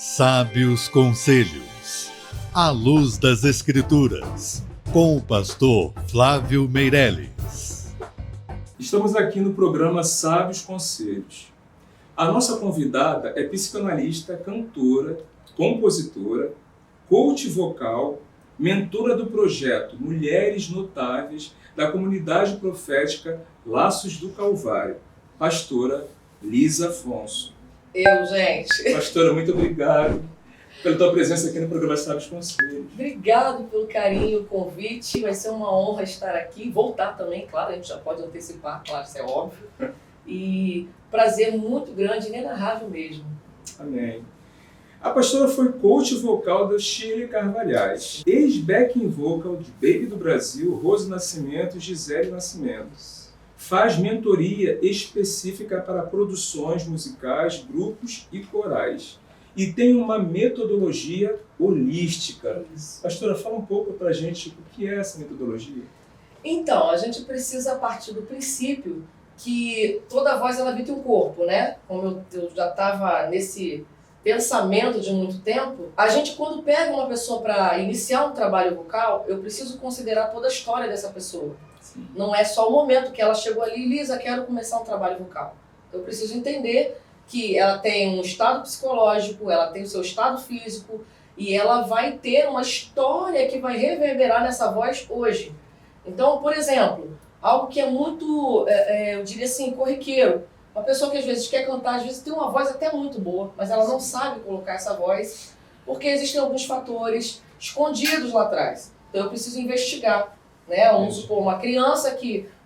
Sábios Conselhos, à luz das Escrituras, com o pastor Flávio Meirelles. Estamos aqui no programa Sábios Conselhos. A nossa convidada é psicanalista, cantora, compositora, coach vocal, mentora do projeto Mulheres Notáveis da comunidade profética Laços do Calvário, pastora Lisa Afonso. Gente. Pastora, muito obrigado pela tua presença aqui no programa Sábios Conselhos. Obrigado pelo carinho, o convite. Vai ser uma honra estar aqui. Voltar também, claro, a gente já pode antecipar, claro, isso é óbvio. E prazer muito grande, inenarrável mesmo. Amém. A pastora foi coach vocal da Shirley Carvalhais, ex-backing vocal de Baby do Brasil, Rose Nascimento e Gisele Nascimento. Faz mentoria específica para produções musicais, grupos e corais. E tem uma metodologia holística. Pastora, fala um pouco para a gente o que é essa metodologia. Então, a gente precisa partir do princípio que toda voz ela habita um corpo, né? Como eu já estava nesse pensamento de muito tempo, a gente quando pega uma pessoa para iniciar um trabalho vocal, eu preciso considerar toda a história dessa pessoa. Sim. Não é só o momento que ela chegou ali, Lisa, quero começar um trabalho vocal. Eu preciso entender que ela tem um estado psicológico, ela tem o seu estado físico e ela vai ter uma história que vai reverberar nessa voz hoje. Então, por exemplo, algo que é muito, eu diria assim, corriqueiro. Uma pessoa que às vezes quer cantar, às vezes tem uma voz até muito boa, mas ela não sabe colocar essa voz porque existem alguns fatores escondidos lá atrás. Então eu preciso investigar. Né? Vamos supor, uma criança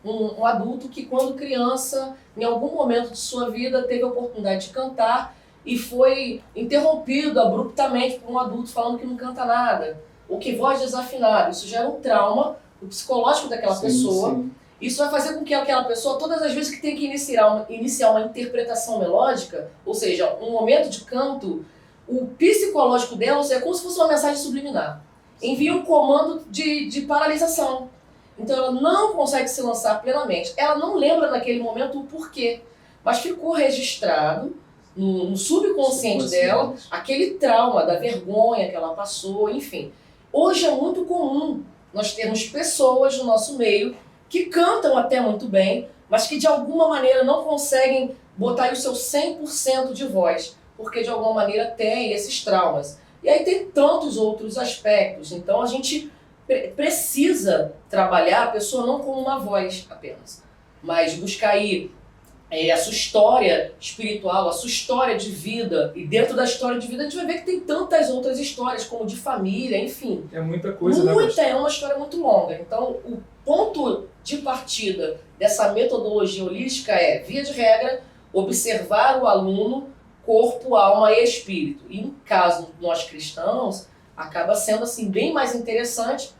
um adulto que quando criança, em algum momento de sua vida, teve a oportunidade de cantar e foi interrompido abruptamente por um adulto falando que não canta nada, ou que voz desafinada. Isso gera um trauma, o psicológico daquela pessoa. Sim. Isso vai fazer com que aquela pessoa, todas as vezes que tem que iniciar uma interpretação melódica, ou seja, um momento de canto, o psicológico dela, ou seja, é como se fosse uma mensagem subliminar. Envia um comando de paralisação. Então ela não consegue se lançar plenamente. Ela não lembra naquele momento o porquê, mas ficou registrado no subconsciente dela aquele trauma da vergonha que ela passou, enfim. Hoje é muito comum nós termos pessoas no nosso meio que cantam até muito bem, mas que de alguma maneira não conseguem botar aí o seu 100% de voz, porque de alguma maneira tem esses traumas. E aí tem tantos outros aspectos, então a gente precisa trabalhar a pessoa não como uma voz apenas, mas buscar aí a sua história espiritual, a sua história de vida, e dentro da história de vida a gente vai ver que tem tantas outras histórias, como de família, enfim. É muita coisa, É uma história muito longa. Então o ponto de partida dessa metodologia holística é, via de regra, observar o aluno, corpo, alma e espírito. E em caso nós cristãos, acaba sendo assim bem mais interessante,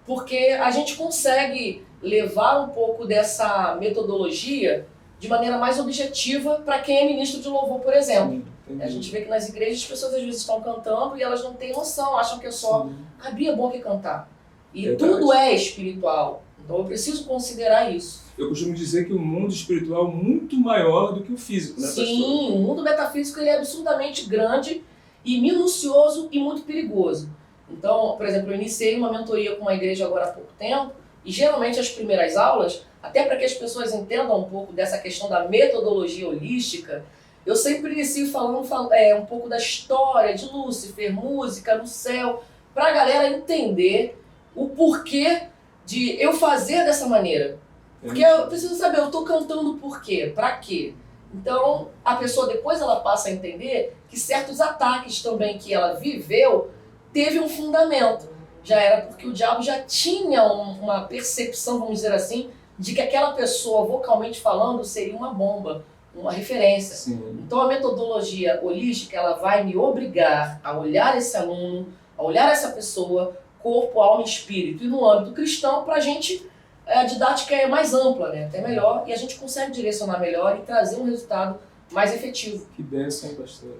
porque a gente consegue levar um pouco dessa metodologia de maneira mais objetiva para quem é ministro de louvor, por exemplo. Sim, a gente vê que nas igrejas as pessoas às vezes estão cantando e elas não têm noção, acham que é só Bia é bom que cantar. E Verdade. Tudo é espiritual. Então eu preciso considerar isso. Eu costumo dizer que o mundo espiritual é muito maior do que o físico, né, pastor? Sim, o mundo metafísico ele é absurdamente grande e minucioso e muito perigoso. Então, por exemplo, eu iniciei uma mentoria com uma igreja agora há pouco tempo e geralmente as primeiras aulas, até para que as pessoas entendam um pouco dessa questão da metodologia holística, eu sempre inicio falando um pouco da história de Lúcifer, música no céu, para a galera entender o porquê de eu fazer dessa maneira. Porque eu preciso saber, eu estou cantando por quê? Para quê? Então, a pessoa depois ela passa a entender que certos ataques também que ela viveu teve um fundamento. Já era porque o diabo já tinha uma percepção, vamos dizer assim, de que aquela pessoa, vocalmente falando, seria uma bomba, uma referência. Sim. Então, a metodologia holística ela vai me obrigar a olhar esse aluno, a olhar essa pessoa, corpo, alma e espírito. E no âmbito cristão, para a gente, a didática é mais ampla, né? Até melhor, e a gente consegue direcionar melhor e trazer um resultado mais efetivo. Que bênção, hein, pastor?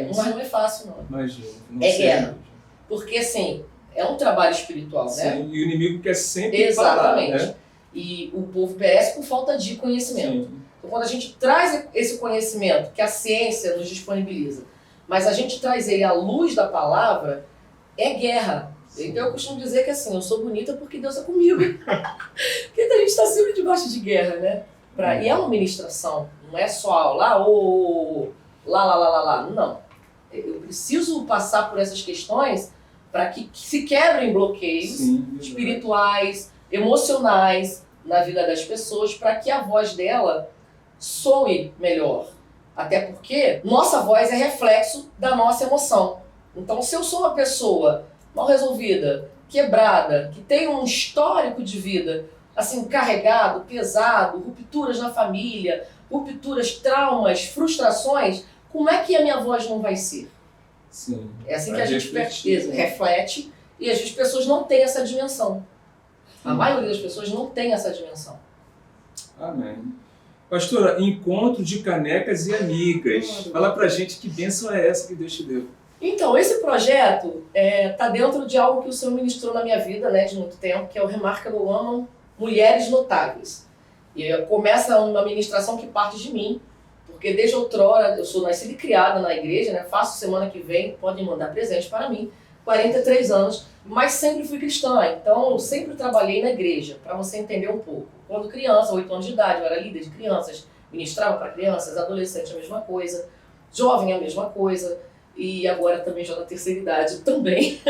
Mas não é fácil, não. Imagina. É guerra. Porque, assim, é um trabalho espiritual, né? Sim, e o inimigo quer sempre Exatamente. falar, né? E o povo perece por falta de conhecimento. Sim. Então, quando a gente traz esse conhecimento que a ciência nos disponibiliza, mas a gente traz ele à luz da palavra, é guerra. Então eu costumo dizer que assim, eu sou bonita porque Deus é comigo. Porque a gente está sempre debaixo de guerra, né? E é uma ministração, não é só lá, lá. Não. Eu preciso passar por essas questões para que se quebrem bloqueios espirituais, emocionais na vida das pessoas, para que a voz dela soe melhor. Até porque nossa voz é reflexo da nossa emoção. Então, se eu sou uma pessoa mal resolvida, quebrada, que tem um histórico de vida assim carregado, pesado, rupturas na família, rupturas, traumas, frustrações, como é que a minha voz não vai ser? Sim. É assim que a gente reflete, e às vezes as pessoas não têm essa dimensão. A maioria das pessoas não tem essa dimensão. Amém. Pastora, encontro de canecas e amigas. Fala pra gente que bênção é essa que Deus te deu. Então, esse projeto está dentro de algo que o Senhor ministrou na minha vida, né, de muito tempo, que é o Remarkable Woman, Mulheres Notáveis. E começa uma ministração que parte de mim, porque desde outrora, eu sou nascida e criada na igreja, né, faço semana que vem, podem mandar presente para mim, 43 anos, mas sempre fui cristã, então eu sempre trabalhei na igreja, para você entender um pouco. Quando criança, 8 anos de idade, eu era líder de crianças, ministrava para crianças, adolescente a mesma coisa, jovem a mesma coisa, e agora também já na terceira idade também.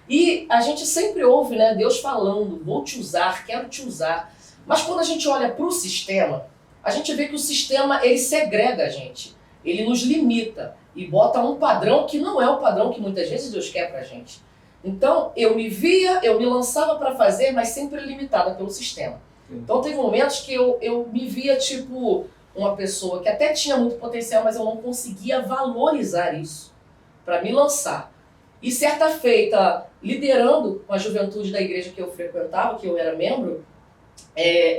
E a gente sempre ouve, né, Deus falando, vou te usar, quero te usar. Mas quando a gente olha para o sistema, a gente vê que o sistema, ele segrega a gente, ele nos limita e bota um padrão que não é o padrão que muitas vezes Deus quer pra gente. Então, eu me lançava para fazer, mas sempre limitada pelo sistema. Então, teve momentos que eu me via tipo uma pessoa que até tinha muito potencial, mas eu não conseguia valorizar isso para me lançar. E certa feita, liderando a juventude da igreja que eu frequentava, que eu era membro,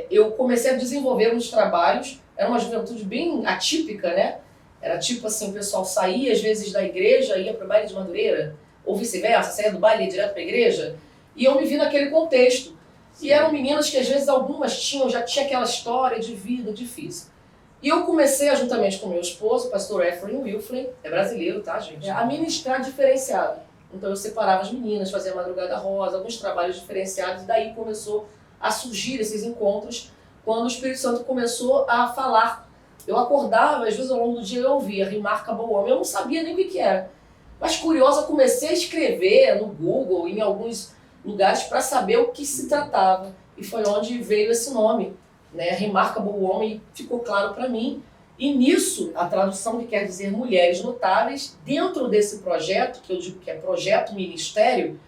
eu comecei a desenvolver uns trabalhos. Era uma juventude bem atípica, né? Era tipo assim, o pessoal saía às vezes da igreja, ia para o baile de Madureira, ou vice-versa, saía do baile e ia direto para a igreja, e eu me vi naquele contexto. E eram meninas que às vezes algumas já tinha aquela história de vida difícil. E eu comecei, juntamente com meu esposo, o pastor Efraim Wilflin, é brasileiro, tá, gente? A ministrar diferenciado. Então eu separava as meninas, fazia madrugada rosa, alguns trabalhos diferenciados, e daí começou a surgir esses encontros, quando o Espírito Santo começou a falar. Eu acordava, às vezes ao longo do dia eu ouvia Remarkable Woman, eu não sabia nem o que era. Mas curiosa, comecei a escrever no Google, em alguns lugares, para saber o que se tratava. E foi onde veio esse nome, né? Remarkable Woman, e ficou claro para mim. E nisso, a tradução que quer dizer mulheres notáveis, dentro desse projeto, que eu digo que é projeto ministério,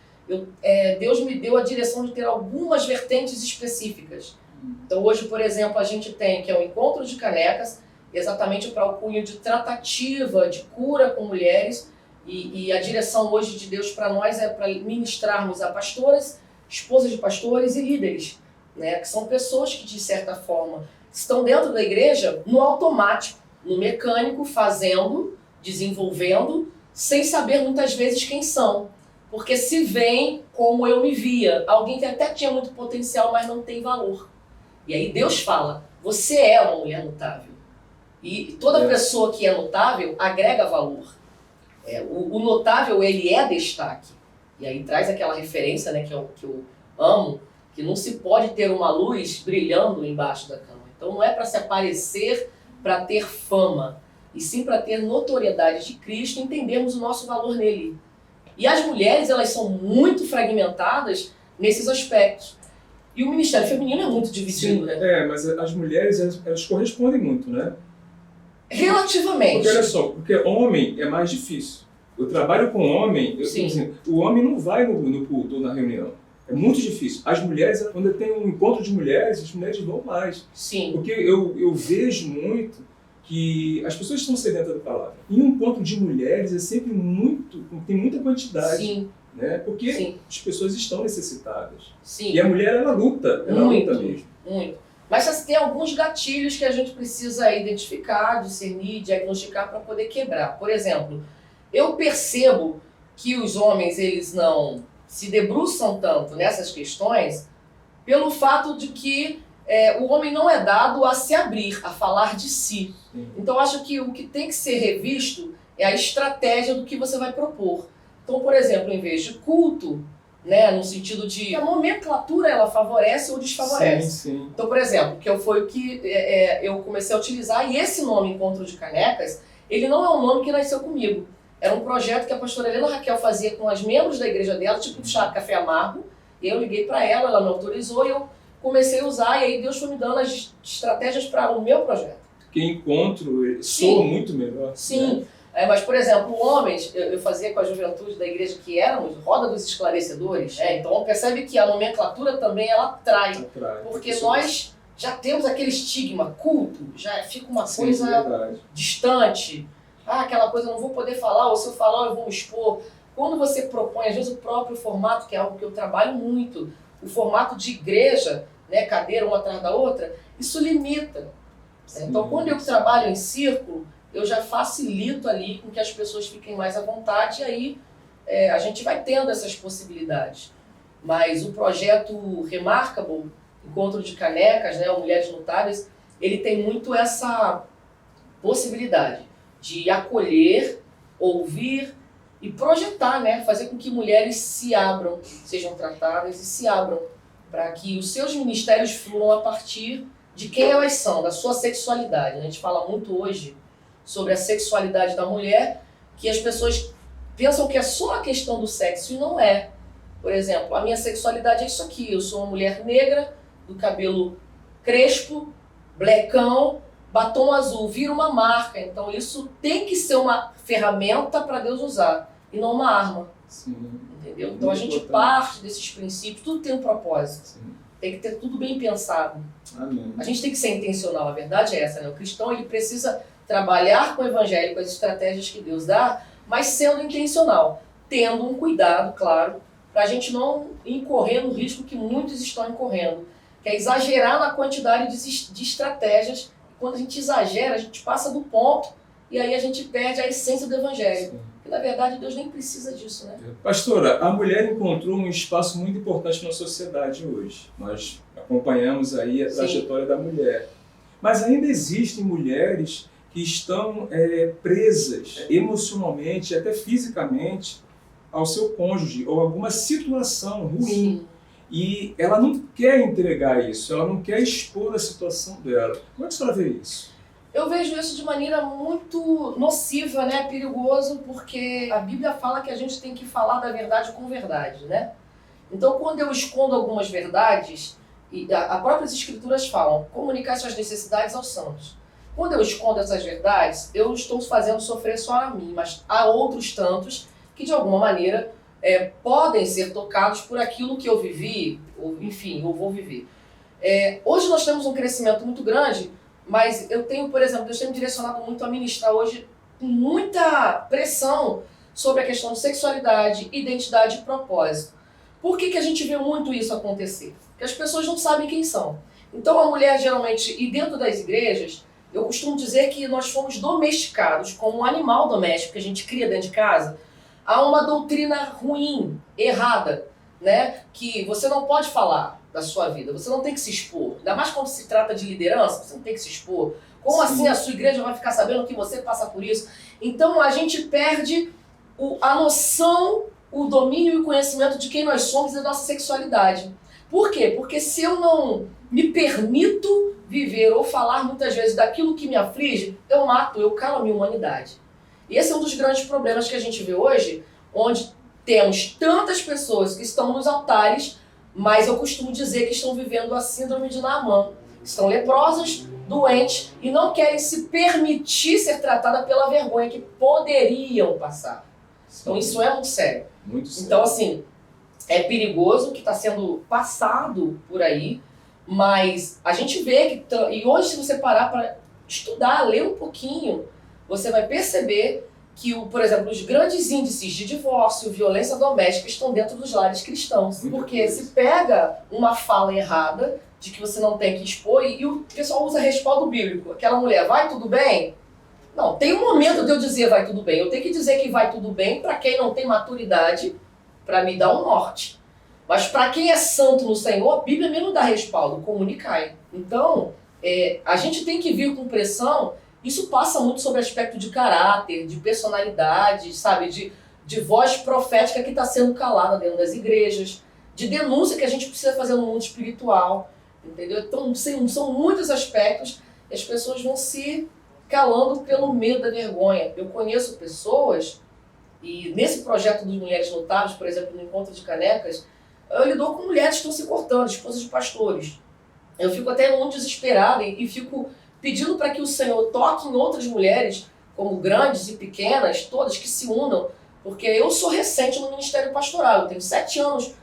Deus me deu a direção de ter algumas vertentes específicas. Então hoje, por exemplo, a gente tem que é o encontro de canecas, exatamente para o cunho de tratativa, de cura com mulheres, e a direção hoje de Deus para nós é para ministrarmos a pastoras, esposas de pastores e líderes, né? Que são pessoas que, de certa forma, estão dentro da igreja no automático, no mecânico, fazendo, desenvolvendo, sem saber muitas vezes quem são. Porque se veem como eu me via, alguém que até tinha muito potencial, mas não tem valor. E aí Deus fala, você é uma mulher notável. E toda pessoa que é notável agrega valor. O notável, ele é destaque. E aí traz aquela referência, né, que eu amo, que não se pode ter uma luz brilhando embaixo da cama. Então não é para se aparecer, para ter fama, e sim para ter notoriedade de Cristo e entendermos o nosso valor nele. E as mulheres, elas são muito fragmentadas nesses aspectos. E o ministério feminino é muito dividido, né? Mas as mulheres, elas correspondem muito, né? Relativamente. Porque olha só, porque homem é mais difícil. Eu trabalho com homem, assim, o homem não vai no culto ou na reunião. É muito difícil. As mulheres, quando tem um encontro de mulheres, as mulheres vão mais. Sim. Porque eu vejo muito que as pessoas estão sedentas da palavra. E um encontro de mulheres é sempre tem muita quantidade. Sim. Né? Porque Sim. as pessoas estão necessitadas. Sim. E a mulher, ela luta Muito, mesmo. Muito. Mas tem alguns gatilhos que a gente precisa identificar, discernir, diagnosticar para poder quebrar. Por exemplo, eu percebo que os homens, eles não se debruçam tanto nessas questões pelo fato de que o homem não é dado a se abrir, a falar de si. Sim. Então, acho que o que tem que ser revisto é a estratégia do que você vai propor. Então, por exemplo, em vez de culto, né, no sentido de a nomenclatura ela favorece ou desfavorece. Sim. Então, por exemplo, que foi o que eu comecei a utilizar, e esse nome Encontro de Canecas, ele não é um nome que nasceu comigo. Era um projeto que a pastora Helena Raquel fazia com as membros da igreja dela, tipo de chá café amargo, e eu liguei para ela me autorizou e eu comecei a usar, e aí Deus foi me dando as estratégias para o meu projeto. Porque encontro soa muito melhor. Sim. Né? Mas, por exemplo, homens, eu fazia com a juventude da igreja que éramos Roda dos Esclarecedores. Então percebe que a nomenclatura também ela atrai. Porque nós já temos aquele estigma, culto, já fica uma coisa distante. Aquela coisa, eu não vou poder falar, ou se eu falar eu vou me expor. Quando você propõe, às vezes o próprio formato, que é algo que eu trabalho muito, o formato de igreja, né, cadeira uma atrás da outra, isso limita. Então, quando eu trabalho em círculo, eu já facilito ali com que as pessoas fiquem mais à vontade, e aí a gente vai tendo essas possibilidades. Mas o projeto Remarkable, Encontro de Canecas, né, o Mulheres Notáveis, ele tem muito essa possibilidade de acolher, ouvir e projetar, né, fazer com que mulheres se abram, sejam tratadas e se abram, para que os seus ministérios fluam a partir de quem elas são, da sua sexualidade. A gente fala muito hoje sobre a sexualidade da mulher, que as pessoas pensam que é só a questão do sexo, e não é. Por exemplo, a minha sexualidade é isso aqui, eu sou uma mulher negra, do cabelo crespo, blecão, batom azul, vira uma marca. Então isso tem que ser uma ferramenta para Deus usar, e não uma arma. Sim. Entendeu? Então a gente parte desses princípios, tudo tem um propósito. Sim. Tem que ter tudo bem pensado. Amém. A gente tem que ser intencional, a verdade é essa, né? O cristão ele precisa trabalhar com o evangelho, com as estratégias que Deus dá, mas sendo intencional, tendo um cuidado, claro, para a gente não incorrer no risco que muitos estão incorrendo, que é exagerar na quantidade de estratégias. Quando a gente exagera, a gente passa do ponto e aí a gente perde a essência do evangelho. Sim. Porque, na verdade, Deus nem precisa disso, né? Pastora, a mulher encontrou um espaço muito importante na sociedade hoje. Nós acompanhamos aí a trajetória da mulher. Mas ainda existem mulheres que estão presas emocionalmente, até fisicamente, ao seu cônjuge ou alguma situação ruim. Sim. E ela não quer entregar isso, ela não quer expor a situação dela. Como é que a senhora vê isso? Eu vejo isso de maneira muito nociva, né? Perigoso, porque a Bíblia fala que a gente tem que falar da verdade com verdade, né? Então, quando eu escondo algumas verdades, e as próprias escrituras falam, comunicar suas necessidades aos santos. Quando eu escondo essas verdades, eu estou fazendo sofrer só a mim, mas há outros tantos que, de alguma maneira, podem ser tocados por aquilo que eu vivi, ou enfim, eu vou viver. Hoje nós temos um crescimento muito grande, mas eu tenho, por exemplo, Deus tem me direcionado muito a ministrar hoje com muita pressão sobre a questão de sexualidade, identidade e propósito. Por que a gente vê muito isso acontecer? Porque as pessoas não sabem quem são. Então a mulher geralmente, e dentro das igrejas, eu costumo dizer que nós fomos domesticados como um animal doméstico que a gente cria dentro de casa. Há uma doutrina ruim, errada, né? Que você não pode falar da sua vida, você não tem que se expor. Ainda mais quando se trata de liderança, você não tem que se expor. Como assim a sua igreja vai ficar sabendo que você passa por isso? Então a gente perde a noção, o domínio e o conhecimento de quem nós somos e da nossa sexualidade. Por quê? Porque se eu não me permito viver ou falar muitas vezes daquilo que me aflige, eu mato, eu calo a minha humanidade. E esse é um dos grandes problemas que a gente vê hoje, onde temos tantas pessoas que estão nos altares, mas eu costumo dizer que estão vivendo a síndrome de Naamã. Estão leprosas, doentes e não querem se permitir ser tratada pela vergonha que poderiam passar. Então isso é muito sério. Muito sério. Então assim, é perigoso o que está sendo passado por aí, mas a gente vê que... E hoje se você parar para estudar, ler um pouquinho, você vai perceber que, por exemplo, os grandes índices de divórcio, violência doméstica estão dentro dos lares cristãos. Porque se pega uma fala errada de que você não tem que expor e o pessoal usa respaldo bíblico. Aquela mulher, vai tudo bem? Não, tem um momento de eu dizer vai tudo bem. Eu tenho que dizer que vai tudo bem para quem não tem maturidade para me dar um norte. Mas para quem é santo no Senhor, a Bíblia me não dá respaldo, comunicai. Então, a gente tem que vir com pressão Isso passa muito sobre aspecto de caráter, de personalidade, sabe? De voz profética que está sendo calada dentro das igrejas, de denúncia que a gente precisa fazer no mundo espiritual, entendeu? Então, são muitos aspectos e as pessoas vão se calando pelo medo da vergonha. Eu conheço pessoas, e nesse projeto dos Mulheres Notáveis, por exemplo, no Encontro de Canecas, eu lido com mulheres que estão se cortando, esposas de pastores. Eu fico até muito desesperada e fico pedindo para que o Senhor toque em outras mulheres, como grandes e pequenas, todas que se unam, porque eu sou recente no ministério pastoral, eu tenho 7 anos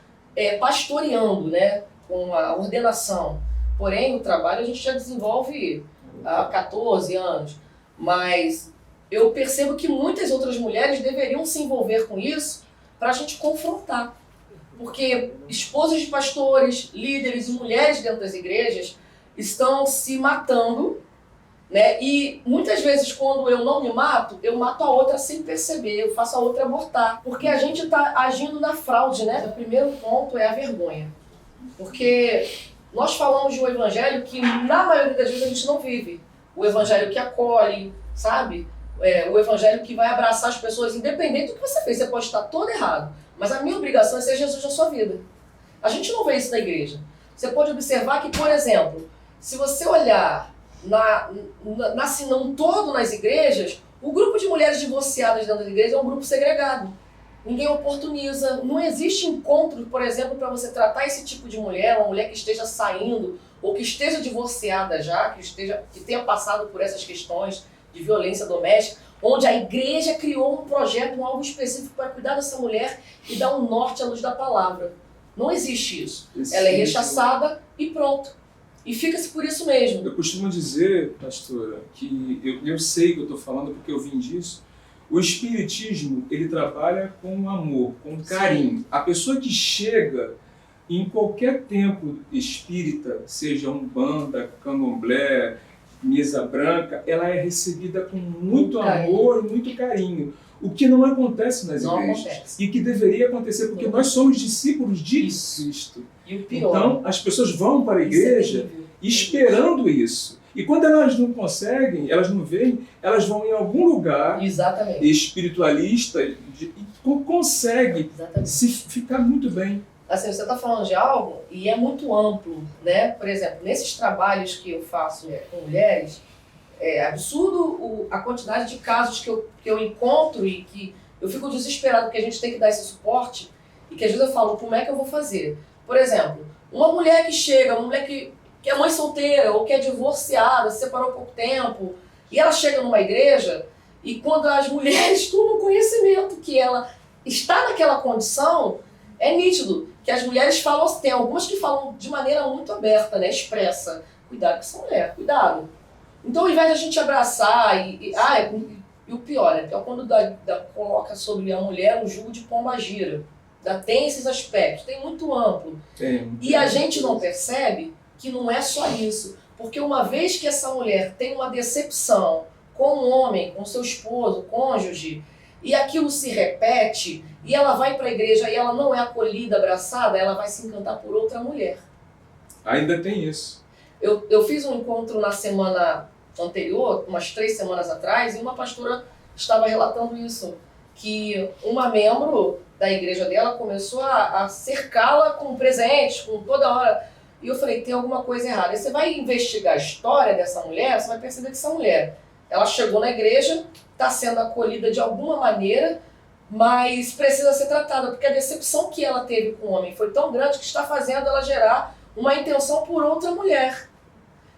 pastoreando, né, com a ordenação. Porém, o trabalho a gente já desenvolve há 14 anos, mas eu percebo que muitas outras mulheres deveriam se envolver com isso para a gente confrontar. Porque esposas de pastores, líderes e mulheres dentro das igrejas estão se matando, né? E muitas vezes quando eu não me mato, eu mato a outra sem perceber, eu faço a outra abortar. Porque a gente está agindo na fraude, né? O primeiro ponto é a vergonha. Porque nós falamos de um evangelho que na maioria das vezes a gente não vive. O evangelho que acolhe, sabe? O evangelho que vai abraçar as pessoas independente do que você fez. Você pode estar todo errado, mas a minha obrigação é ser Jesus na sua vida. A gente não vê isso na igreja. Você pode observar que, por exemplo, se você olhar se não todo nas igrejas, o grupo de mulheres divorciadas dentro da igreja é um grupo segregado. Ninguém oportuniza. Não existe encontro, por exemplo, para você tratar esse tipo de mulher, uma mulher que esteja saindo ou que esteja divorciada já, que tenha passado por essas questões de violência doméstica, onde a igreja criou um projeto, algo específico para cuidar dessa mulher e dar um norte à luz da palavra. Não existe isso. Ela é rechaçada e pronto. E fica-se por isso mesmo. Eu costumo dizer, pastora, que eu sei que eu estou falando porque eu vim disso. O espiritismo, ele trabalha com amor, com carinho. Sim. A pessoa que chega em qualquer templo espírita, seja umbanda, candomblé, mesa branca, ela é recebida com muito amor e muito carinho. O que não acontece nas igrejas. E que deveria acontecer, porque nós somos discípulos de Cristo. E o pior. Então, as pessoas vão para a igreja esperando isso. E quando elas não conseguem, elas não veem, elas vão em algum lugar espiritualista e conseguem se ficar muito bem. Assim, você está falando de algo e é muito amplo, né? Por exemplo, nesses trabalhos que eu faço com mulheres, é absurdo a quantidade de casos que eu encontro e que eu fico desesperado porque a gente tem que dar esse suporte e que às vezes eu falo, como é que eu vou fazer? Por exemplo, uma mulher que chega, uma mulher que é mãe solteira ou que é divorciada, se separou há pouco tempo, e ela chega numa igreja e quando as mulheres tomam conhecimento que ela está naquela condição, é nítido que as mulheres falam, tem algumas que falam de maneira muito aberta, né, expressa, cuidado com essa mulher, cuidado. Então, ao invés de a gente abraçar e o pior, né, é quando coloca sobre a mulher um jugo de pombagira. Tem esses aspectos, tem muito amplo. E a gente não percebe que não é só isso. Porque uma vez que essa mulher tem uma decepção com o homem, com seu esposo, cônjuge, e aquilo se repete, e ela vai para a igreja e ela não é acolhida, abraçada, ela vai se encantar por outra mulher. Ainda tem isso. Eu fiz um encontro na semana anterior, umas 3 semanas atrás, e uma pastora estava relatando isso, que uma membro da igreja dela começou a cercá-la com presentes, com toda hora. E eu falei, tem alguma coisa errada. Aí você vai investigar a história dessa mulher, você vai perceber que essa mulher, ela chegou na igreja, está sendo acolhida de alguma maneira, mas precisa ser tratada, porque a decepção que ela teve com o homem foi tão grande que está fazendo ela gerar uma intenção por outra mulher.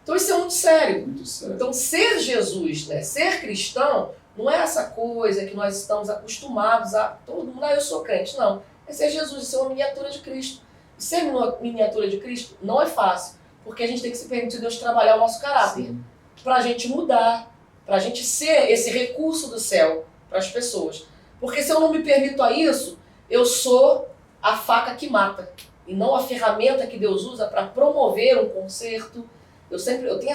Então isso é muito sério. Muito sério. Então ser Jesus, né, ser cristão, não é essa coisa que nós estamos acostumados a todo mundo, eu sou crente, não. É ser Jesus, ser uma miniatura de Cristo. E ser miniatura de Cristo não é fácil, porque a gente tem que se permitir Deus trabalhar o nosso caráter, para a gente mudar, para a gente ser esse recurso do céu para as pessoas. Porque se eu não me permito a isso, eu sou a faca que mata, e não a ferramenta que Deus usa para promover um conserto. Eu tenho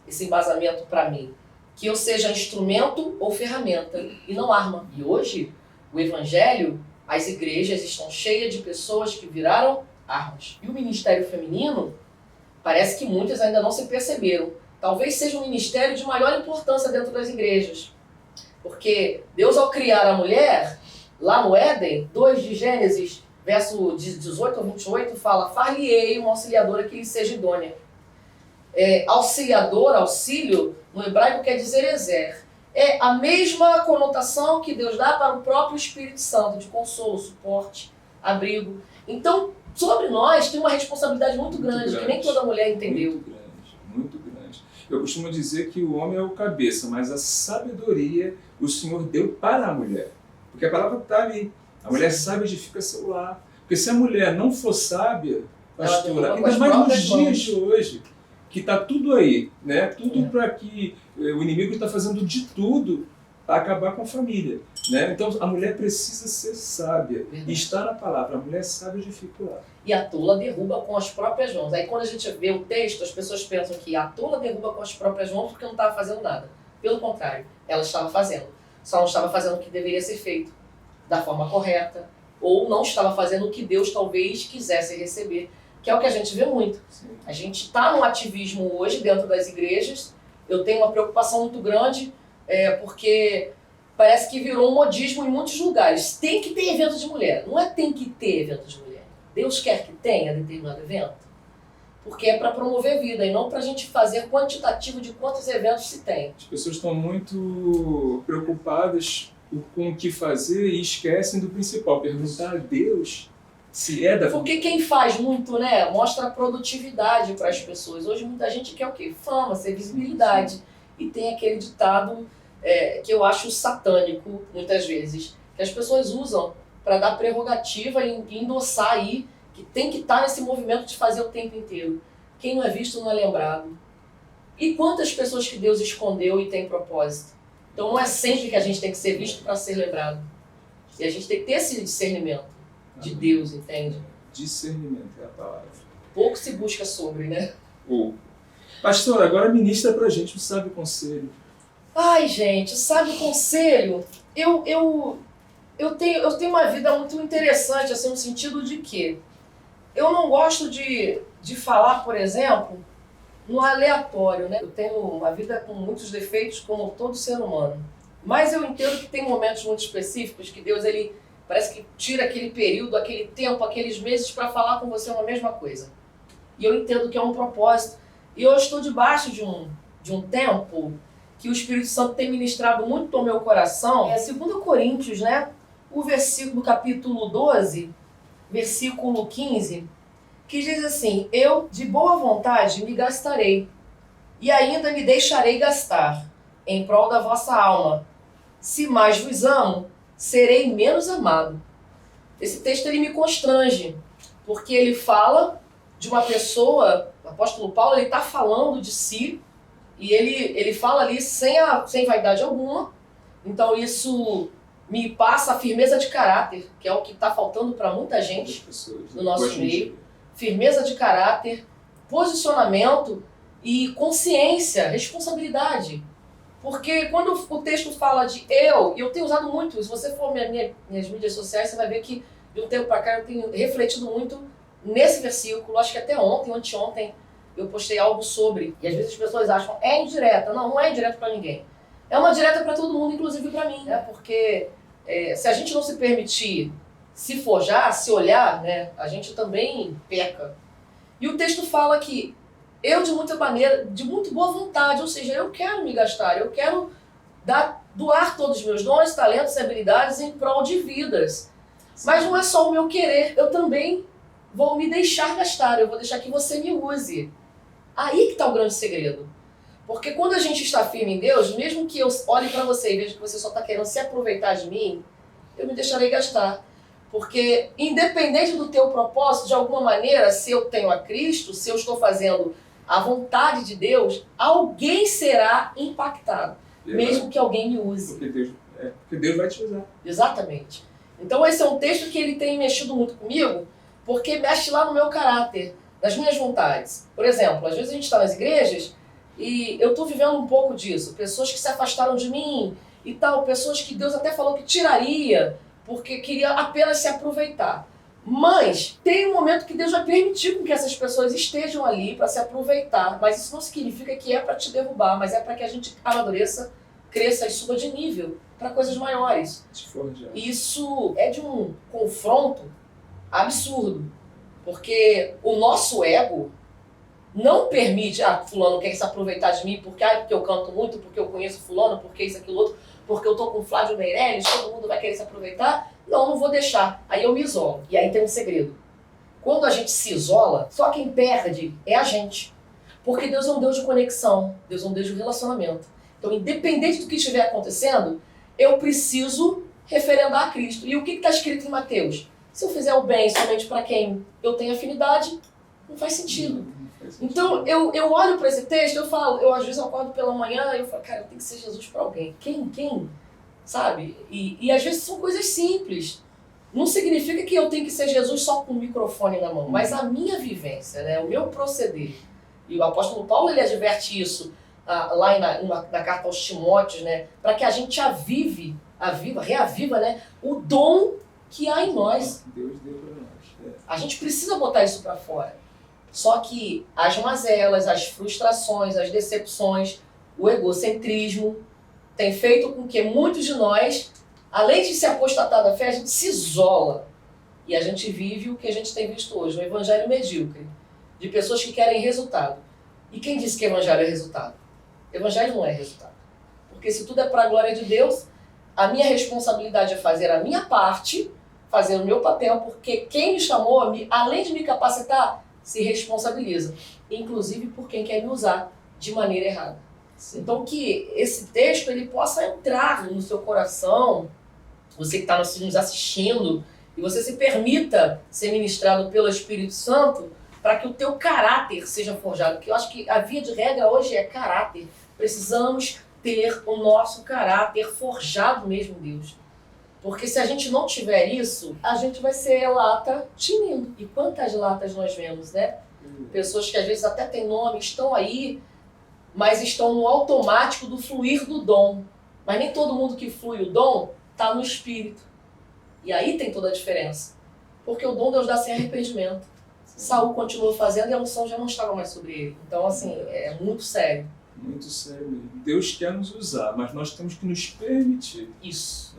esse embasamento para mim, que eu seja instrumento ou ferramenta, e não arma. E hoje, o Evangelho, as igrejas estão cheias de pessoas que viraram armas. E o ministério feminino, parece que muitas ainda não se perceberam talvez seja um ministério de maior importância dentro das igrejas. Porque Deus, ao criar a mulher, lá no Éden, 2 de Gênesis, verso 18 ao 28, fala: far-lhe-ei uma auxiliadora que lhe seja idônea. Auxiliador, auxílio, no hebraico quer dizer ezer. É a mesma conotação que Deus dá para o próprio Espírito Santo, de consolo, suporte, abrigo. Então, sobre nós tem uma responsabilidade muito grande, que nem toda mulher entendeu. Muito grande, muito grande. Eu costumo dizer que o homem é o cabeça, mas a sabedoria o Senhor deu para a mulher. Porque a palavra está ali. A mulher sábia edifica seu lar. Porque se a mulher não for sábia, pastora, ainda mais nos dias de hoje, que está tudo aí, né? Tudo para que o inimigo está fazendo de tudo para acabar com a família, né? Então a mulher precisa ser sábia e estar na palavra. A mulher sábia edifica o lar. E a tola derruba com as próprias mãos. Aí quando a gente vê o texto, as pessoas pensam que a tola derruba com as próprias mãos porque não estava fazendo nada. Pelo contrário, ela estava fazendo. Só não estava fazendo o que deveria ser feito da forma correta, ou não estava fazendo o que Deus talvez quisesse receber, que é o que a gente vê muito. Sim. A gente está no ativismo hoje dentro das igrejas. Eu tenho uma preocupação muito grande, porque parece que virou um modismo em muitos lugares. Tem que ter evento de mulher. Não é tem que ter evento de mulher. Deus quer que tenha determinado evento, porque é para promover vida e não para a gente fazer quantitativo de quantos eventos se tem. As pessoas estão muito preocupadas com o que fazer e esquecem do principal, perguntar a Deus se é da... Porque quem faz muito, né, mostra produtividade para as pessoas. Hoje muita gente quer o quê? Fama, ser visibilidade. E tem aquele ditado que eu acho satânico, muitas vezes, que as pessoas usam para dar prerrogativa e endossar aí que tem que estar nesse movimento de fazer o tempo inteiro. Quem não é visto não é lembrado. E quantas pessoas que Deus escondeu e tem propósito? Então não é sempre que a gente tem que ser visto para ser lembrado. E a gente tem que ter esse discernimento de Deus, entende? Discernimento é a palavra. Pouco se busca sobre, né? Pastor, agora ministra pra gente o sábio conselho. Ai, gente, sabe o conselho? Eu tenho uma vida muito interessante, assim, no sentido de que eu não gosto de falar, por exemplo, no aleatório, né? Eu tenho uma vida com muitos defeitos, como todo ser humano. Mas eu entendo que tem momentos muito específicos que Deus, ele parece que tira aquele período, aquele tempo, aqueles meses para falar com você uma mesma coisa. E eu entendo que é um propósito. E eu estou debaixo de um tempo que o Espírito Santo tem ministrado muito ao meu coração. É 2 Coríntios, né? O versículo, capítulo 12, versículo 15, que diz assim: eu de boa vontade me gastarei, e ainda me deixarei gastar, em prol da vossa alma. Se mais vos amo, serei menos amado. Esse texto ele me constrange, porque ele fala de uma pessoa, o apóstolo Paulo, ele está falando de si, e ele fala ali sem vaidade alguma. Então isso me passa a firmeza de caráter, que é o que está faltando para muita gente no nosso meio. Firmeza de caráter, posicionamento e consciência, responsabilidade. Porque quando o texto fala de e eu tenho usado muito, se você for minhas mídias sociais, você vai ver que de um tempo para cá eu tenho refletido muito nesse versículo. Acho que até ontem, anteontem, eu postei algo sobre. E às vezes as pessoas acham, é indireta. Não é indireta para ninguém. É uma direta para todo mundo, inclusive para mim. Né? Porque se a gente não se permitir se forjar, se olhar, né, a gente também peca. E o texto fala que eu, de muita maneira, de muito boa vontade, ou seja, eu quero me gastar, eu quero doar todos os meus dons, talentos e habilidades em prol de vidas. Mas não é só o meu querer, eu também vou me deixar gastar, eu vou deixar que você me use. Aí que está o grande segredo. Porque quando a gente está firme em Deus, mesmo que eu olhe para você e veja que você só está querendo se aproveitar de mim, eu me deixarei gastar. Porque independente do teu propósito, de alguma maneira, se eu tenho a Cristo, se eu estou fazendo a vontade de Deus, alguém será impactado. Mesmo que alguém me use. Porque Deus vai te usar. Exatamente. Então esse é um texto que ele tem mexido muito comigo, porque mexe lá no meu caráter, nas minhas vontades. Por exemplo, às vezes a gente está nas igrejas e eu estou vivendo um pouco disso. Pessoas que se afastaram de mim e tal, pessoas que Deus até falou que tiraria, porque queria apenas se aproveitar. Mas tem um momento que Deus vai permitir com que essas pessoas estejam ali para se aproveitar. Mas isso não significa que é para te derrubar, mas é para que a gente amadureça, cresça e suba de nível para coisas maiores. Isso é de um confronto absurdo, porque o nosso ego não permite, fulano quer se aproveitar de mim porque eu canto muito, porque eu conheço fulano, porque isso, aquilo, outro, porque eu tô com o Flávio Meirelles, todo mundo vai querer se aproveitar. Não vou deixar. Aí eu me isolo. E aí tem um segredo. Quando a gente se isola, só quem perde é a gente. Porque Deus é um Deus de conexão, Deus é um Deus de relacionamento. Então, independente do que estiver acontecendo, eu preciso referendar a Cristo. E o que está escrito em Mateus? Se eu fizer o bem somente para quem eu tenho afinidade, não faz sentido. Então, eu olho para esse texto, eu às vezes acordo pela manhã e eu falo, cara, tem que ser Jesus para alguém. Quem? Sabe? E às vezes são coisas simples. Não significa que eu tenho que ser Jesus só com o microfone na mão, mas a minha vivência, né? O meu proceder. E o apóstolo Paulo, ele adverte isso lá na carta aos Timóteos, né? Para que a gente reaviva, né? O dom que há em nós. Deus deu para nós. A gente precisa botar isso para fora. Só que as mazelas, as frustrações, as decepções, o egocentrismo tem feito com que muitos de nós, além de se apostatar da fé, a gente se isola. E a gente vive o que a gente tem visto hoje, um evangelho medíocre, de pessoas que querem resultado. E quem disse que evangelho é resultado? Evangelho não é resultado. Porque se tudo é para a glória de Deus, a minha responsabilidade é fazer a minha parte, fazer o meu papel, porque quem me chamou, além de me capacitar, se responsabiliza. Inclusive por quem quer me usar de maneira errada. Então que esse texto ele possa entrar no seu coração, você que está nos assistindo, e você se permita ser ministrado pelo Espírito Santo para que o teu caráter seja forjado. Porque eu acho que a via de regra hoje é caráter. Precisamos ter o nosso caráter forjado mesmo em Deus. Porque se a gente não tiver isso, a gente vai ser lata tinindo. E quantas latas nós vemos, né? Pessoas que às vezes até têm nome, estão aí, mas estão no automático do fluir do dom. Mas nem todo mundo que flui o dom está no espírito. E aí tem toda a diferença. Porque o dom Deus dá sem arrependimento. Saul continuou fazendo e a unção já não estava mais sobre ele. Então, assim, é muito sério. Muito sério mesmo. Deus quer nos usar, mas nós temos que nos permitir. Isso.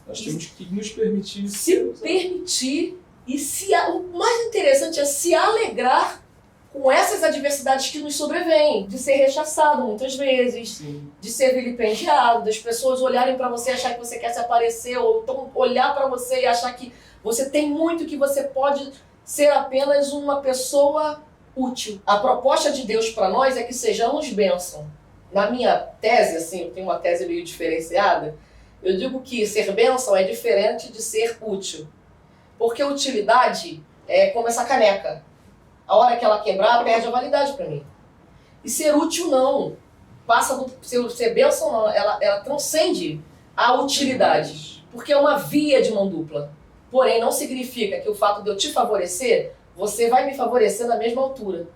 Nós temos que nos permitir. Se permitir e o mais interessante é se alegrar com essas adversidades que nos sobrevêm, de ser rechaçado muitas vezes, Sim. de ser vilipendiado, das pessoas olharem para você e achar que você quer se aparecer, ou então olhar para você e achar que você tem muito, que você pode ser apenas uma pessoa útil. A proposta de Deus para nós é que sejamos bênção. Na minha tese, assim, eu tenho uma tese meio diferenciada, eu digo que ser bênção é diferente de ser útil. Porque utilidade é como essa caneca. A hora que ela quebrar, perde a validade para mim. E ser útil não. Passa do ser bênção não. Ela transcende a utilidade. Porque é uma via de mão dupla. Porém, não significa que o fato de eu te favorecer, você vai me favorecer na mesma altura.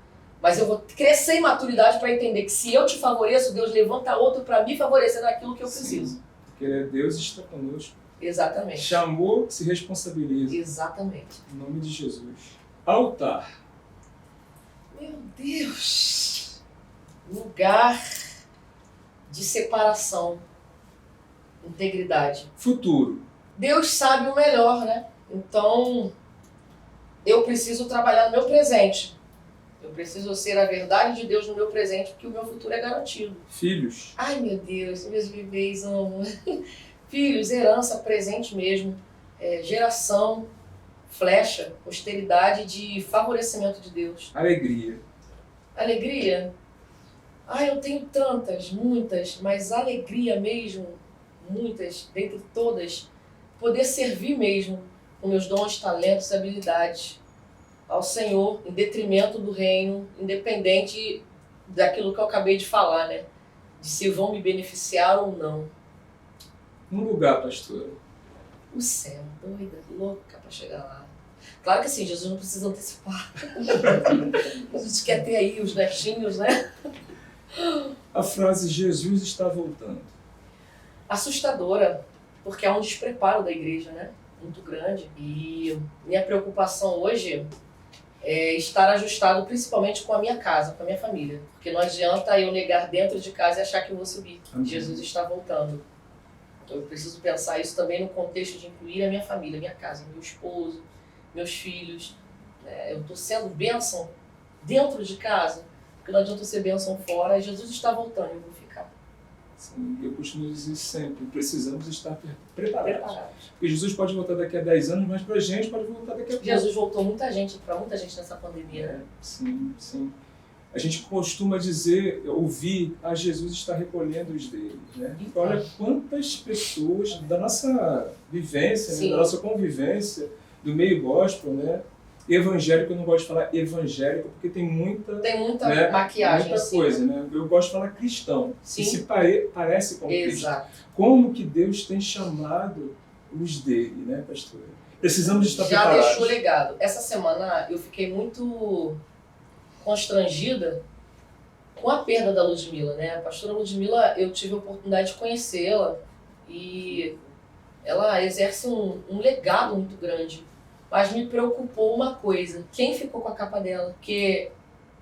Mas eu vou crescer em maturidade para entender que se eu te favoreço, Deus levanta outro para me favorecer naquilo que eu preciso. Sim, porque Deus está conosco. Exatamente. Chamou, se responsabiliza. Exatamente. Em nome de Jesus. Altar. Meu Deus! Lugar de separação, integridade. Futuro. Deus sabe o melhor, né? Então, eu preciso trabalhar no meu presente. Eu preciso ser a verdade de Deus no meu presente, porque o meu futuro é garantido. Filhos. Ai, meu Deus, meus bebês amam. Filhos, herança, presente mesmo. Geração, flecha, posteridade de favorecimento de Deus. Alegria. Alegria? Ai, eu tenho tantas, muitas, mas alegria mesmo, muitas, dentre todas, poder servir mesmo com meus dons, talentos e habilidades ao Senhor, em detrimento do reino, independente daquilo que eu acabei de falar, né? De se vão me beneficiar ou não. Um lugar, pastora. O céu, doida, louca pra chegar lá. Claro que assim, Jesus não precisa antecipar. A gente quer ter aí os netinhos, né? A frase Jesus está voltando. Assustadora, porque há um despreparo da igreja, né? muito grande. E minha preocupação hoje é estar ajustado principalmente com a minha casa, com a minha família. Porque não adianta eu negar dentro de casa e achar que eu vou subir. Amém. Jesus está voltando. Então eu preciso pensar isso também no contexto de incluir a minha família, a minha casa, meu esposo, meus filhos. Eu estou sendo bênção dentro de casa, porque não adianta eu ser bênção fora. Jesus está voltando, eu vou ficar. Sim, eu costumo dizer sempre, precisamos estar preparados. Preparados. Porque Jesus pode voltar daqui a 10 anos, mas pra gente pode voltar daqui a pouco. Jesus voltou para muita gente nessa pandemia, né? Sim, sim. A gente costuma dizer, ouvir, Jesus está recolhendo os dele, né? Então. Olha quantas pessoas da nossa vivência, né, Sim. da nossa convivência, do meio gospel, né? Evangélico, eu não gosto de falar evangélico, porque tem muita, Tem muita né, maquiagem, muita assim. coisa, né? Eu gosto de falar cristão, Sim. que se parece com Cristo. Exato. Como que Deus tem chamado os dele, né, pastora? Precisamos estar Já preparados. deixou legado. Essa semana eu fiquei muito constrangida com a perda da Ludmilla, né? A pastora Ludmilla, eu tive a oportunidade de conhecê-la e ela exerce um legado muito grande. Mas me preocupou uma coisa, quem ficou com a capa dela? Porque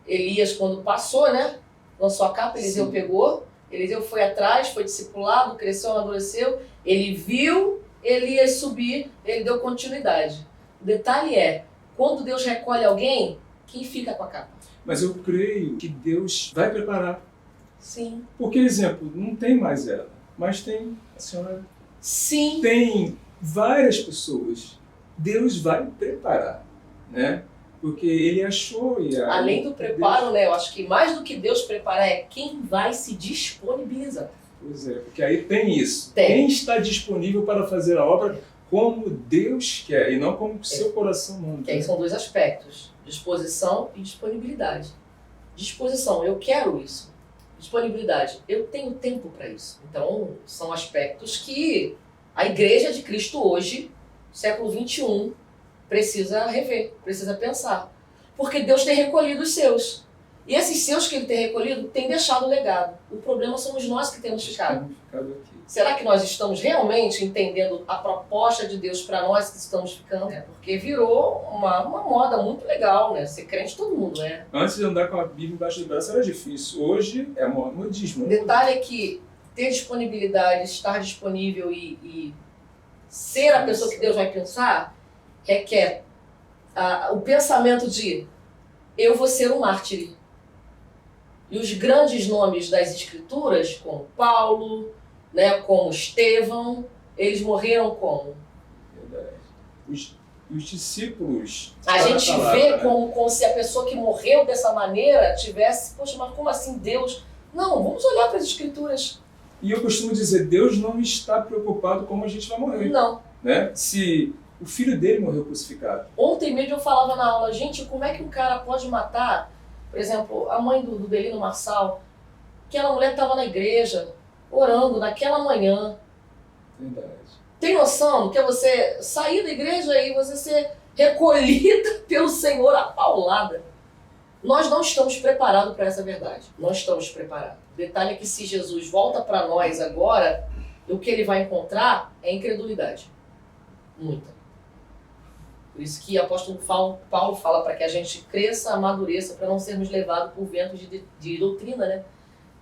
Elias, quando passou, né? Lançou a capa, Eliseu Sim. pegou, Eliseu foi atrás, foi discipulado, cresceu, amadureceu, ele viu Elias subir, ele deu continuidade. O detalhe é, quando Deus recolhe alguém, quem fica com a capa? Mas eu creio que Deus vai preparar. Sim. Porque, exemplo, não tem mais ela, mas tem a senhora. Sim. Tem várias pessoas. Deus vai preparar, né? Porque ele achou e Além do preparo, né? Eu acho que mais do que Deus preparar é quem vai se disponibilizar. Pois é, porque aí tem isso. Tem. Quem está disponível para fazer a obra como Deus quer e não como o seu coração manda. Que aí são dois aspectos: disposição e disponibilidade. Disposição, eu quero isso. Disponibilidade, eu tenho tempo para isso. Então, são aspectos que a Igreja de Cristo hoje, século XXI, precisa rever, precisa pensar. Porque Deus tem recolhido os seus. E esses seus que Ele tem recolhido têm deixado legado. O problema somos nós que temos ficado. Temos ficado aqui. Será que nós estamos realmente entendendo a proposta de Deus para nós que estamos ficando? Porque virou uma moda muito legal, né? Ser crente todo mundo, né? Antes de andar com a Bíblia embaixo do braço era difícil. Hoje é modismo. O detalhe é que ter disponibilidade, estar disponível e ser a pessoa que Deus vai pensar requer o pensamento de eu vou ser um mártir. E os grandes nomes das escrituras, como Paulo, né, como Estevão, eles morreram como? Verdade. Os discípulos... A gente palavra, vê né? como se a pessoa que morreu dessa maneira tivesse, poxa, mas como assim Deus? Não, vamos olhar para as escrituras. E eu costumo dizer, Deus não está preocupado como a gente vai morrer. Não. Né? Se o filho dele morreu crucificado. Ontem mesmo eu falava na aula, gente, como é que um cara pode matar, por exemplo, a mãe do Belino Marçal, aquela mulher estava na igreja, orando naquela manhã. Verdade. Tem noção que é você sair da igreja e você ser recolhida pelo Senhor à paulada? Nós não estamos preparados para essa verdade. Não estamos preparados. O detalhe é que se Jesus volta para nós agora, o que ele vai encontrar é incredulidade. Muita. Por isso que o apóstolo Paulo fala para que a gente cresça, amadureça, para não sermos levados por ventos de doutrina, né?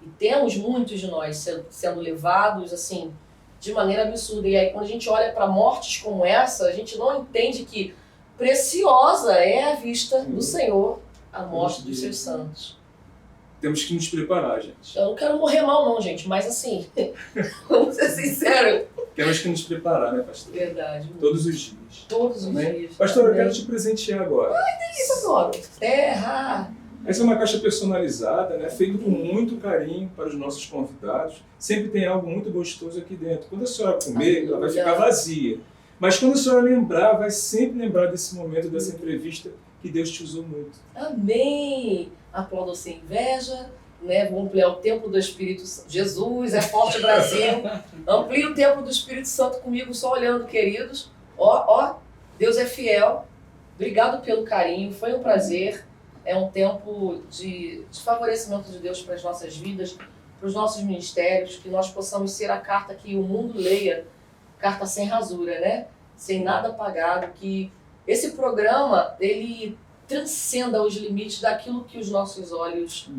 E temos muitos de nós sendo levados, assim, de maneira absurda. E aí, quando a gente olha para mortes como essa, a gente não entende que preciosa é a vista do Senhor a morte dos seus santos. Temos que nos preparar, gente. Eu não quero morrer mal não, gente, mas assim, vamos ser sinceros. Temos que nos preparar, né, pastor? Verdade. Todos os dias. Todos os Amém? dias. Pastor, eu Amém. quero te presentear agora. Isso agora. Terra. Essa é uma caixa personalizada, né, feita com muito carinho para os nossos convidados. Sempre tem algo muito gostoso aqui dentro. Quando a senhora comer, ela vai ficar vazia. Mas quando a senhora lembrar, vai sempre lembrar desse momento, dessa entrevista, que Deus te usou muito. Amém. Aplaudam sem inveja, né? Vamos ampliar o templo do Espírito Santo. Jesus é forte, Brasil. Amplie o templo do Espírito Santo comigo, só olhando, queridos. Ó, Deus é fiel. Obrigado pelo carinho, foi um prazer. É um tempo de favorecimento de Deus para as nossas vidas, para os nossos ministérios, que nós possamos ser a carta que o mundo leia, carta sem rasura, né? sem nada pagado, que esse programa, ele transcenda os limites daquilo que os nossos olhos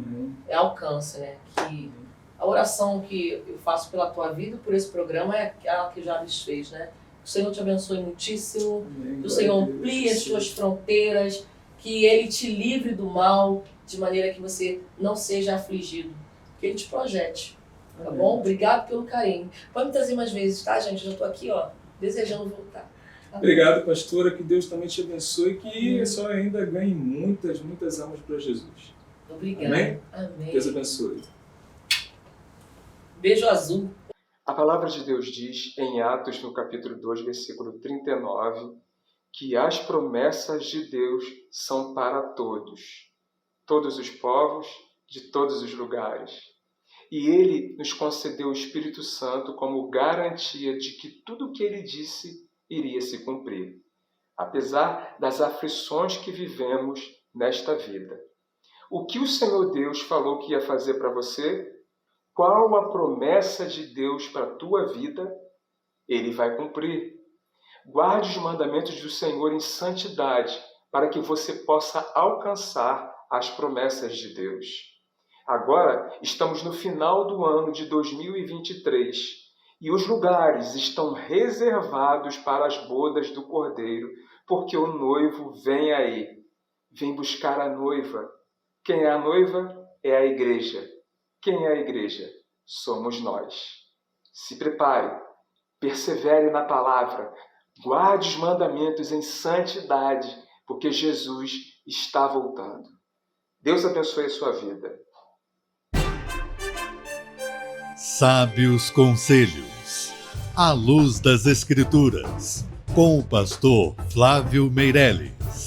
alcançam, né? Que a oração que eu faço pela tua vida, por esse programa, é aquela que já nos fez, né? Que o Senhor te abençoe muitíssimo, que o Senhor amplie as suas fronteiras, que Ele te livre do mal, de maneira que você não seja afligido, que Ele te projete, tá bom? Obrigado pelo carinho. Pode me trazer mais vezes, tá, gente? Eu já estou aqui, ó, desejando voltar. Tá? Obrigado, pastora, que Deus também te abençoe e que a senhora ainda ganhe muitas, muitas almas para Jesus. Obrigada. Amém? Amém. Deus abençoe. Beijo azul. A palavra de Deus diz em Atos, no capítulo 2, versículo 39, que as promessas de Deus são para todos os povos, de todos os lugares. E Ele nos concedeu o Espírito Santo como garantia de que tudo o que Ele disse iria se cumprir, apesar das aflições que vivemos nesta vida. O que o Senhor Deus falou que ia fazer para você? Qual a promessa de Deus para a tua vida? Ele vai cumprir. Guarde os mandamentos do Senhor em santidade, para que você possa alcançar as promessas de Deus. Agora, estamos no final do ano de 2023 e os lugares estão reservados para as bodas do Cordeiro, porque o noivo vem aí. Vem buscar a noiva. Quem é a noiva? É a igreja. Quem é a igreja? Somos nós. Se prepare, persevere na palavra, guarde os mandamentos em santidade, porque Jesus está voltando. Deus abençoe a sua vida. Sábios Conselhos, à luz das Escrituras, com o pastor Flávio Meirelles.